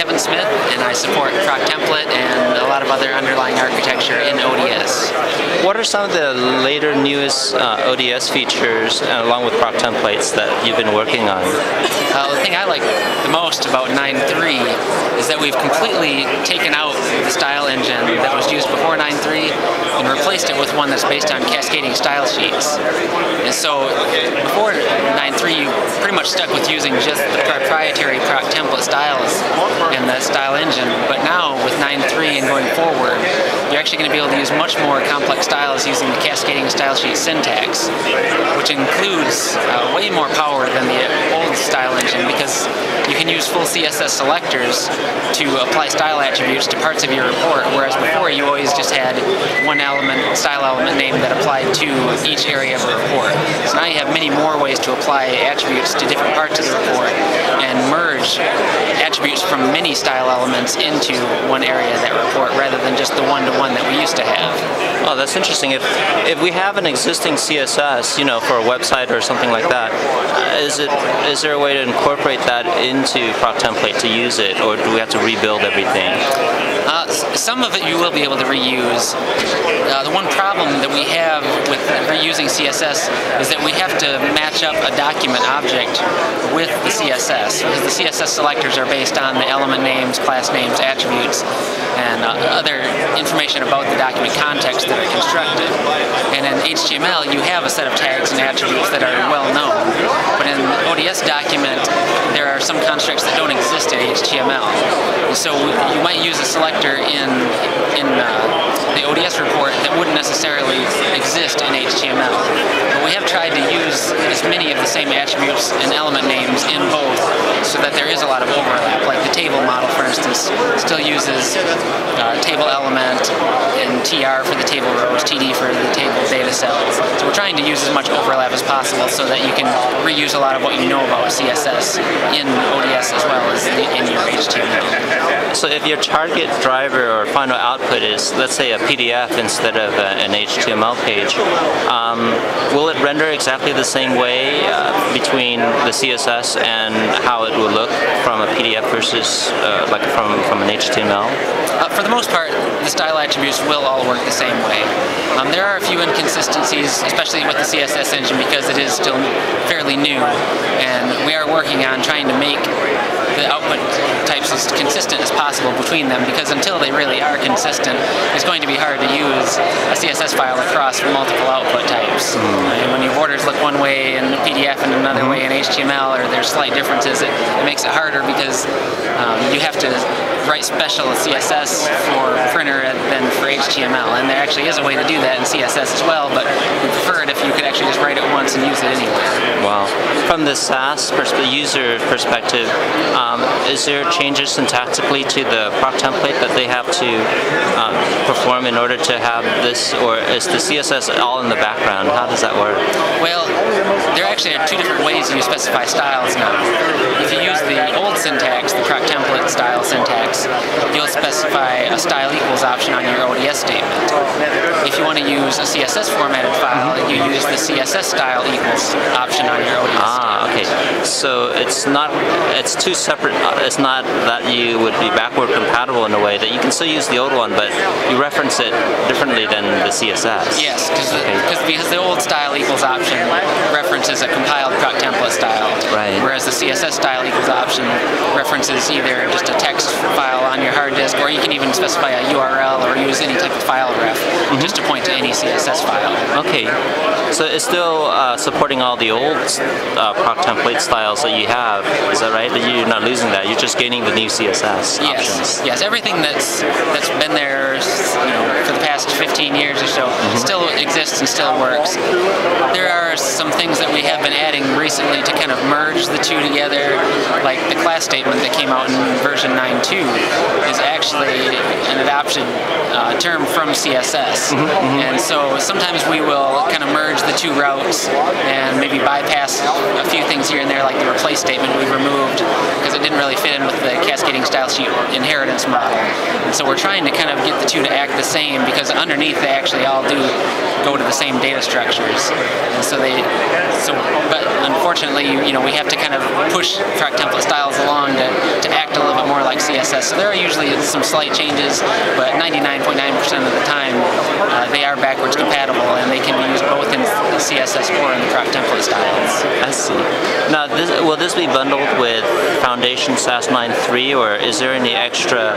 and I support Proc Template and a lot of other underlying architecture in ODS. What are some of the later, newest ODS features, along with Proc Templates, that you've been working on? The thing I like the most about 9.3 is that we've completely taken out the style engine that was used before 9.3 and replaced it with one that's based on cascading style sheets. And so before 9.3 you pretty much stuck with using just the proprietary Proc Template styles and the style engine, but now with 9.3 and going forward, you're actually going to be able to use much more complex styles using the cascading style sheet syntax, which includes way more power than the old style engine, because you can use full CSS selectors to apply style attributes to parts of your report, whereas before you always just had one element, style element name that applied to each area of the report. So now you have many more ways to apply attributes to different parts of the report and merge attributes from many style elements into one area of that report rather than just the one-to-one that we used to have. Oh, that's interesting. If we have an existing CSS, you know, for a website or something like that, is there a way to incorporate that into Proc Template to use it, or do we have to rebuild everything? Some of it you will be able to reuse. The one problem that we have with reusing CSS is that we have to match up a document object with the CSS, because the CSS selectors are based on the element names, class names, attributes, and other information about the document context that are constructed. And in HTML you have a set of tags and attributes that are well known, but in the ODS document there are some constructs that don't exist in HTML. And so you might use a selector in the ODS report that wouldn't necessarily exist in HTML. But we have tried to use as many of the same attributes and element names in both so that there is a lot of overlap. Like the table model, for instance, still uses table element and TR for the table rows, TD for the table data cells. So we're trying to use as much overlap as possible so that you can reuse a lot of what you know about CSS in ODS as well as in your HTML. So if your target driver or final output is, let's say, a PDF instead of an HTML page, will it render exactly the same way between the CSS and how it will look from a PDF versus like from an HTML? For the most part, the style attributes will all work the same way. There are a few inconsistencies, especially with the CSS engine, because it is still fairly new, and we are working on trying to make the output types as consistent as possible between them, because until they really are consistent, it's going to be hard to use a CSS file across multiple output types. When your borders look one way in PDF and another way in HTML, or there's slight differences, it makes it harder because you have to write special CSS for printer than for HTML, and there actually is a way to do that in CSS as well, but we prefer it if you could actually just write it once and use it anywhere. Wow. From the SAS user perspective, is there changes syntactically to the Proc Template that they have to perform in order to have this, or is the CSS all in the background? How does that work? Well, there actually are two different ways you specify styles now. If you use the old syntax, the Proc Template style syntax, you'll specify a style equals option on your ODS statement. If you want to use a CSS formatted file, you use the CSS style equals option on your ODS statement. Okay. So it's two separate, it's not that you would be backward compatible in a way, that you can still use the old one, but you reference it differently than the CSS. Yes, because the old style equals option references a compiled Proc Template style, right, whereas the CSS style equals option references either just a text file on your hard disk, or you can even specify a URL or use any type of file ref just to point to any CSS file. Okay, so it's still supporting all the old Proc Template styles that you have, is that right? That you're not losing that, you're just gaining the new CSS options. Yes, everything that's been there, for the past 15 years or so still exists and still works. There are some things that we have been adding recently to kind of merge the two together, like the class statement that came out in version 9.2 is actually an adopted term from CSS. And so sometimes we will kind of merge the two routes and maybe bypass a few things here and there, like the replace statement we removed because it didn't really fit in with the cascading style sheet inheritance model. And so we're trying to kind of get the two to act the same, because underneath they actually all do go to the same data structures. And so but unfortunately, we have to kind of push Proc Template styles along to act a little bit but more like CSS. So there are usually some slight changes, but 99.9% of the time they are backwards compatible, and they can be used both in CSS or in the crop template styles. I see. Now, will this be bundled with Foundation SAS 9.3, or is there any extra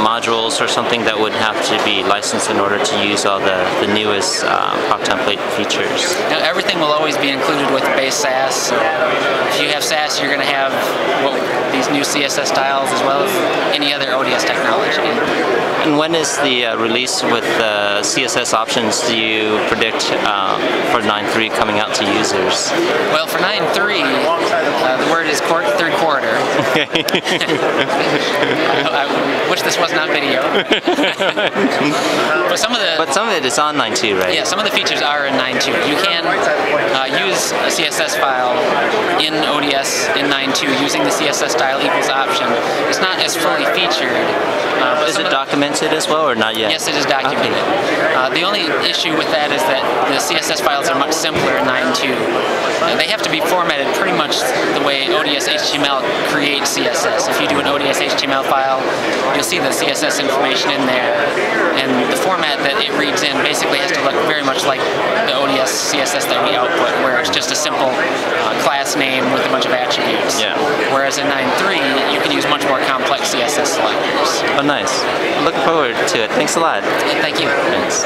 modules or something that would have to be licensed in order to use all the newest crop template features? Now, everything will always be included with base SAS. So if you have SAS, you're going to have these new CSS styles as well as any other ODS technology. And when is the release with the CSS options do you predict for 9.3 coming out to users? Well, for 9.3, the word is third quarter. I wish this was not video. But some of it is on 9.2, right? Yeah, some of the features are in 9.2. You can use a CSS file in ODS in 9.2 using the CSS style equals option. It's not as fully featured. Is it documented as well, or not yet? Yes, it is documented. Okay. The only issue with that is that the CSS files are much simpler in 9.2. They have to be formatted pretty much the way ODS HTML creates CSS. If you do an ODS HTML file, you'll see the CSS information in there, and the format that it reads in basically has to look very much like the ODS CSS that we output, where it's just a simple class name with a bunch of attributes. Yeah. Whereas in 9.3, you can use much more complex CSS selectors. Oh, nice. Looking forward to it. Thanks a lot. Thank you. Thanks.